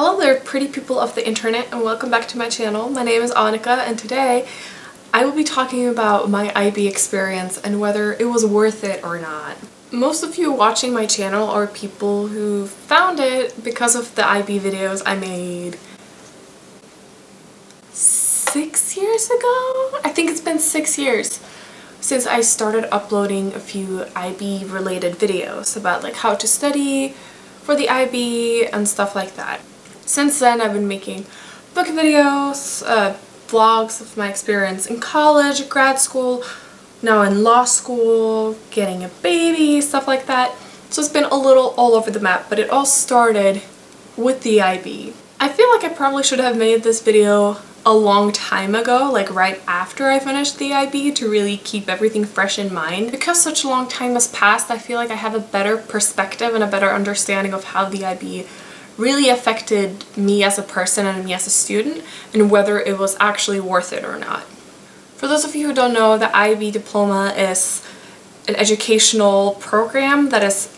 Hello there, pretty people of the internet, and welcome back to my channel. My name is Annika, and today I will be talking about my IB experience and whether it was worth it or not. Most of you watching my channel are people who found it because of the IB videos I made 6 years ago? I think it's been 6 years since I started uploading a few IB related videos about like how to study for the IB and stuff like that. Since then I've been making book videos, vlogs of my experience in college, grad school, now in law school, getting a baby, stuff like that. So it's been a little all over the map, but it all started with the IB. I feel like I probably should have made this video a long time ago, like right after I finished the IB, to really keep everything fresh in mind. Because such a long time has passed, I feel like I have a better perspective and a better understanding of how the IB really affected me as a person and me as a student, and whether it was actually worth it or not. For those of you who don't know, the IB diploma is an educational program that is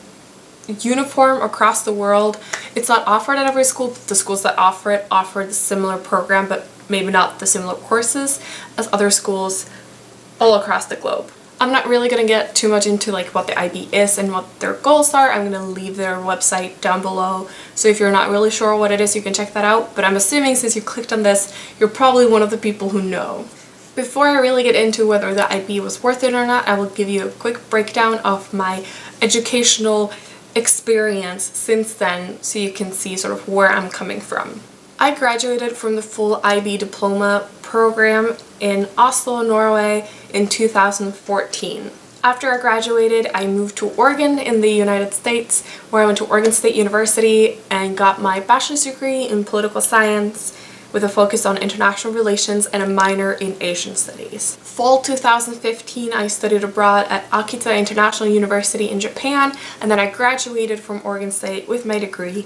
uniform across the world. It's not offered at every school, but the schools that offer it offer the similar program, but maybe not the similar courses as other schools all across the globe. I'm not really going to get too much into like what the IB is and what their goals are. I'm going to leave their website down below, so if you're not really sure what it is, you can check that out. But I'm assuming since you clicked on this, you're probably one of the people who know. Before I really get into whether the IB was worth it or not, I will give you a quick breakdown of my educational experience since then, so you can see sort of where I'm coming from. I graduated from the full IB diploma program in Oslo, Norway in 2014. After I graduated, I moved to Oregon in the United States, where I went to Oregon State University and got my bachelor's degree in political science with a focus on international relations and a minor in Asian studies. Fall 2015, I studied abroad at Akita International University in Japan, and then I graduated from Oregon State with my degree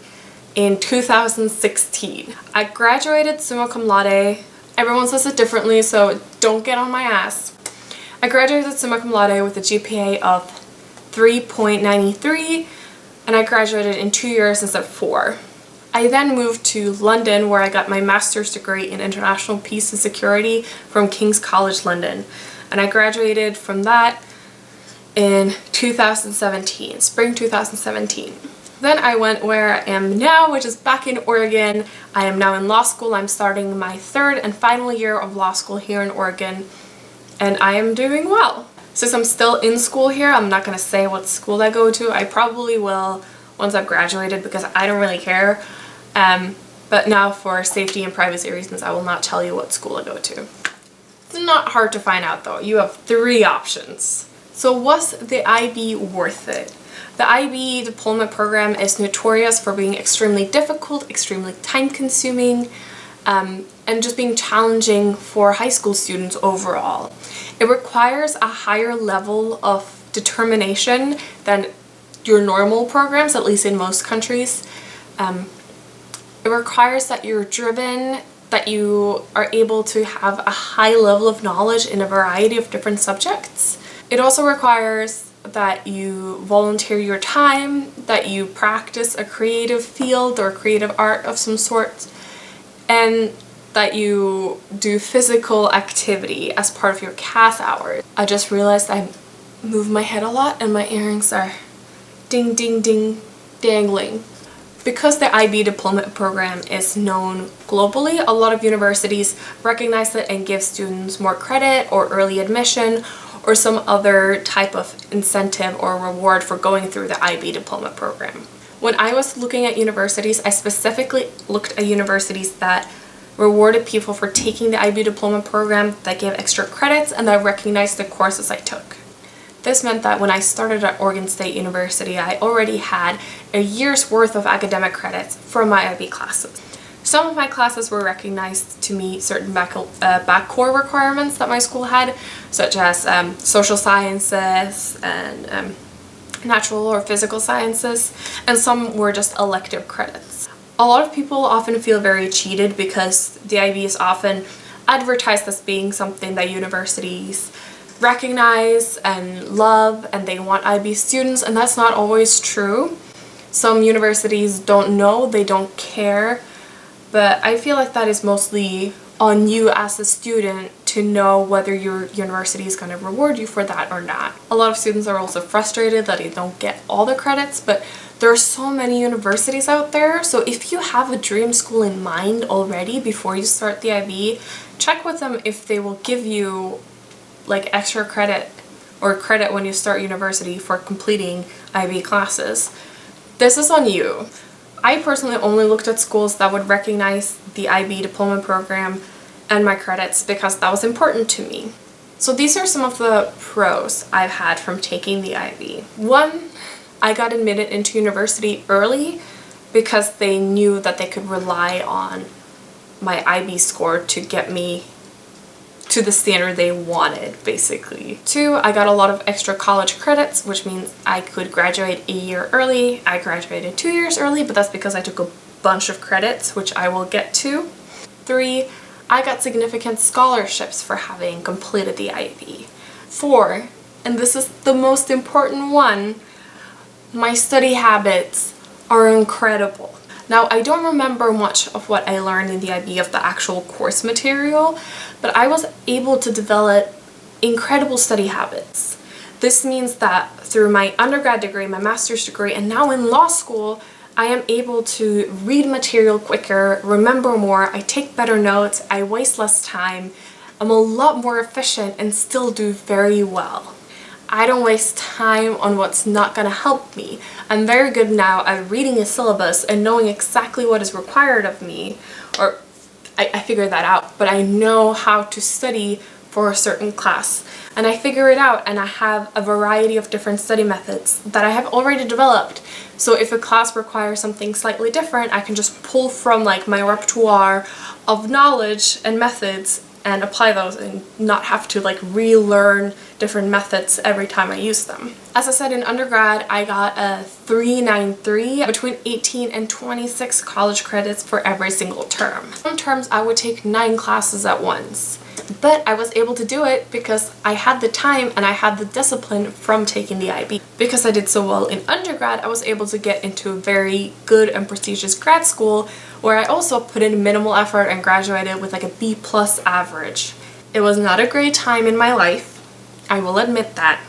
in 2016. I graduated summa cum laude. Everyone says it differently, so don't get on my ass. I graduated summa cum laude with a GPA of 3.93, and I graduated in 2 years instead of 4. I then moved to London, where I got my master's degree in international peace and security from King's College London, and I graduated from that in 2017, spring 2017. Then I went where I am now, which is back in Oregon. I am now in law school. I'm starting my third and final year of law school here in Oregon, and I am doing well. Since I'm still in school here, I'm not going to say what school I go to. I probably will once I've graduated, because I don't really care. But now, for safety and privacy reasons, I will not tell you what school I go to. It's not hard to find out though. You have 3 options. So was the IB worth it? The IB diploma program is notorious for being extremely difficult, extremely time-consuming, and just being challenging for high school students overall. It requires a higher level of determination than your normal programs, at least in most countries. It requires that you're driven, that you are able to have a high level of knowledge in a variety of different subjects. It also requires that you volunteer your time, that you practice a creative field or creative art of some sort, and that you do physical activity as part of your CAS hours. I just realized I move my head a lot and my earrings are ding ding ding dangling. Because the IB diploma program is known globally, a lot of universities recognize it and give students more credit or early admission or some other type of incentive or reward for going through the IB diploma program. When I was looking at universities, I specifically looked at universities that rewarded people for taking the IB diploma program, that gave extra credits, and that recognized the courses I took. This meant that when I started at Oregon State University, I already had a year's worth of academic credits from my IB classes. Some of my classes were recognized to meet certain backcore requirements that my school had, such as social sciences and natural or physical sciences, and some were just elective credits. A lot of people often feel very cheated because the IB is often advertised as being something that universities recognize and love, and they want IB students, and that's not always true. Some universities don't know, they don't care but I feel like that is mostly on you as a student to know whether your university is going to reward you for that or not. A lot of students are also frustrated that they don't get all the credits, but there are so many universities out there. So if you have a dream school in mind already before you start the IB, check with them if they will give you like extra credit or credit when you start university for completing IB classes. This is on you. I personally only looked at schools that would recognize the IB diploma program and my credits because that was important to me. So these are some of the pros I've had from taking the IB. One, I got admitted into university early because they knew that they could rely on my IB score to get me to the standard they wanted, basically. Two, I got a lot of extra college credits, which means I could graduate a year early. I graduated 2 years early, but that's because I took a bunch of credits, which I will get to. Three, I got significant scholarships for having completed the IB. Four, and this is the most important one, my study habits are incredible. Now, I don't remember much of what I learned in the IB of the actual course material, but I was able to develop incredible study habits. This means that through my undergrad degree, my master's degree, and now in law school, I am able to read material quicker, remember more, I take better notes, I waste less time, I'm a lot more efficient and still do very well. I don't waste time on what's not going to help me. I'm very good now at reading a syllabus and knowing exactly what is required of me, or I figured that out, but I know how to study for a certain class. And I figure it out, and I have a variety of different study methods that I have already developed. So if a class requires something slightly different, I can just pull from like my repertoire of knowledge and methods and apply those and not have to like relearn different methods every time I use them. As I said, in undergrad, I got a 393, between 18 and 26 college credits for every single term. Some terms I would take 9 classes at once, but I was able to do it because I had the time and I had the discipline from taking the IB. Because I did so well in undergrad, I was able to get into a very good and prestigious grad school where I also put in minimal effort and graduated with like a B+ average. It was not a great time in my life, I will admit that,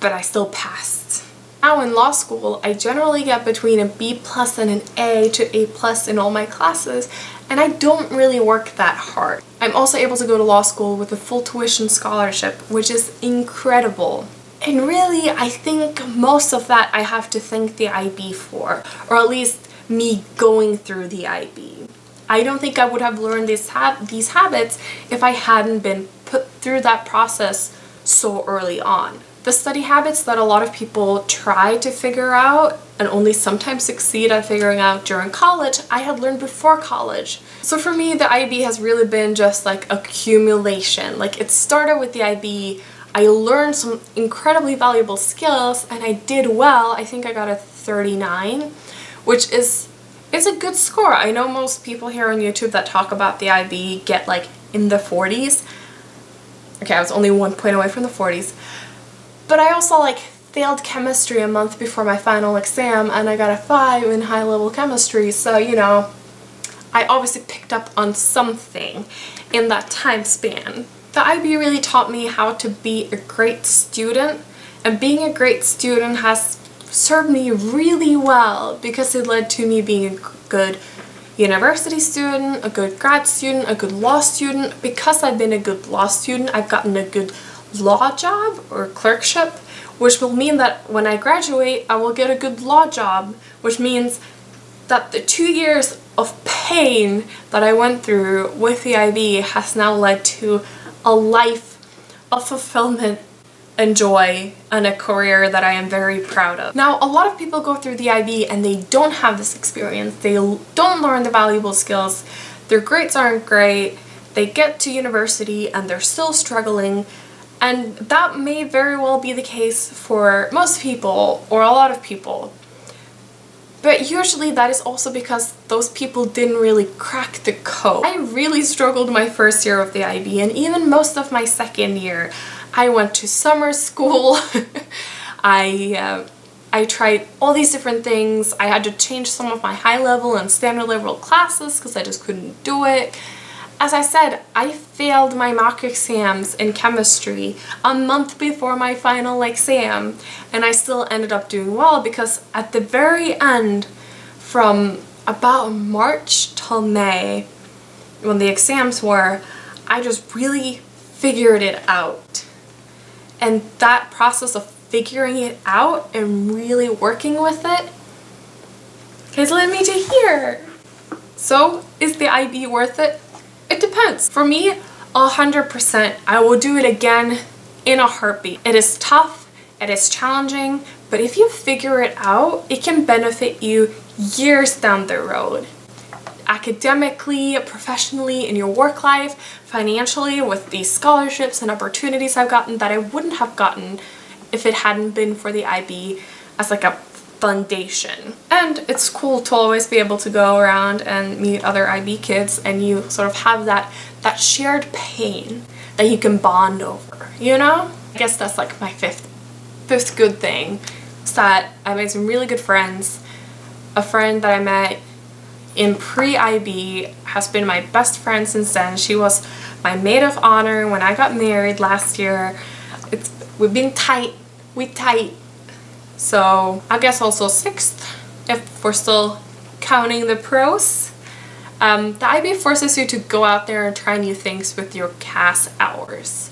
but I still passed. Now in law school, I generally get between a B+ and an A to A+ in all my classes, and I don't really work that hard. I'm also able to go to law school with a full tuition scholarship, which is incredible. And really, I think most of that I have to thank the IB for, or at least me going through the IB. I don't think I would have learned these habits if I hadn't been put through that process so early on. The study habits that a lot of people try to figure out and only sometimes succeed at figuring out during college, I had learned before college. So for me, the IB has really been just like accumulation. Like it started with the IB, I learned some incredibly valuable skills and I did well. I think I got a 39, which is a good score. I know most people here on YouTube that talk about the IB get like in the 40s. Okay, I was only 1 point away from the 40s. But I also like failed chemistry a month before my final exam and I got a 5 in high-level chemistry, so you know, I obviously picked up on something in that time span. The IB really taught me how to be a great student, and being a great student has served me really well because it led to me being a good university student, a good grad student, a good law student. Because I've been a good law student, I've gotten a good law job or clerkship, which will mean that when I graduate, I will get a good law job, which means that the 2 years of pain that I went through with the IB has now led to a life of fulfillment and joy and a career that I am very proud of. Now, a lot of people go through the IB and they don't have this experience. They don't learn the valuable skills. Their grades aren't great. They get to university and they're still struggling. And that may very well be the case for most people or a lot of people. But usually that is also because those people didn't really crack the code. I really struggled my first year of the IB and even most of my second year. I went to summer school. I I tried all these different things. I had to change some of my high level and standard level classes because I just couldn't do it. As I said, I failed my mock exams in chemistry a month before my final exam, and I still ended up doing well because at the very end, from about March till May, when the exams were, I just really figured it out. And that process of figuring it out and really working with it has led me to here. So, is the IB worth it? It depends. For me, 100%. I will do it again in a heartbeat. It is tough, it is challenging, but if you figure it out, it can benefit you years down the road. Academically, professionally, in your work life, financially, with these scholarships and opportunities I've gotten that I wouldn't have gotten if it hadn't been for the IB as like a foundation. And it's cool to always be able to go around and meet other IB kids, and you sort of have that shared pain that you can bond over, you know? I guess that's like my fifth good thing, is that I made some really good friends. A friend that I met in pre-IB has been my best friend since then. She was my maid of honor when I got married last year. We've been tight. We tight. So I guess also sixth, if we're still counting the pros. The IB forces you to go out there and try new things with your CAS hours.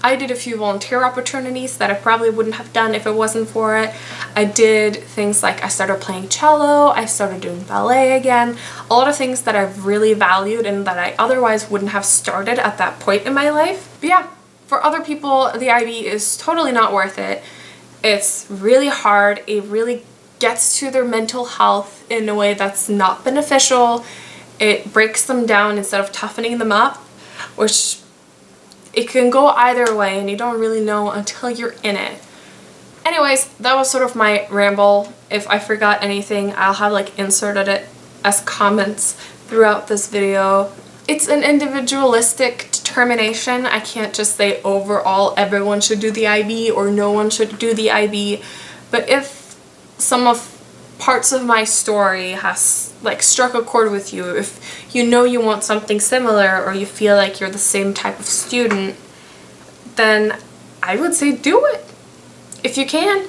I did a few volunteer opportunities that I probably wouldn't have done if it wasn't for it. I did things like I started playing cello, I started doing ballet again, a lot of things that I've really valued and that I otherwise wouldn't have started at that point in my life. But yeah, for other people, the IB is totally not worth it. It's really hard. It really gets to their mental health in a way that's not beneficial. It breaks them down instead of toughening them up, which it can go either way and you don't really know until you're in it. Anyways, that was sort of my ramble. If I forgot anything, I'll have like inserted it as comments throughout this video. It's an individualistic determination. I can't just say overall everyone should do the IB or no one should do the IB. But if some of parts of my story has like struck a chord with you, if you know you want something similar or you feel like you're the same type of student, then I would say do it. If you can,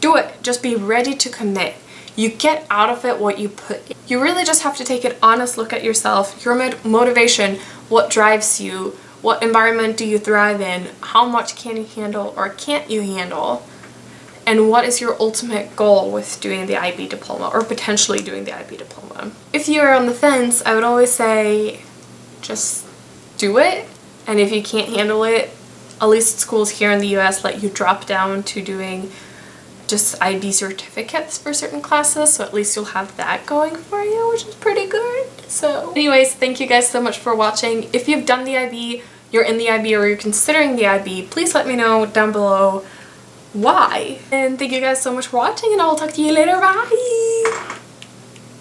do it. Just be ready to commit. You get out of it what you put in. You really just have to take an honest look at yourself, your motivation, what drives you, what environment do you thrive in, how much can you handle or can't you handle, and what is your ultimate goal with doing the IB diploma or potentially doing the IB diploma. If you're on the fence, I would always say just do it, and if you can't handle it, at least schools here in the US let you drop down to doing just IB certificates for certain classes, so at least you'll have that going for you, which is pretty good. So anyways, thank you guys so much for watching. If you've done the IB, you're in the IB, or you're considering the IB, please let me know down below why. And thank you guys so much for watching, and I'll talk to you later. Bye!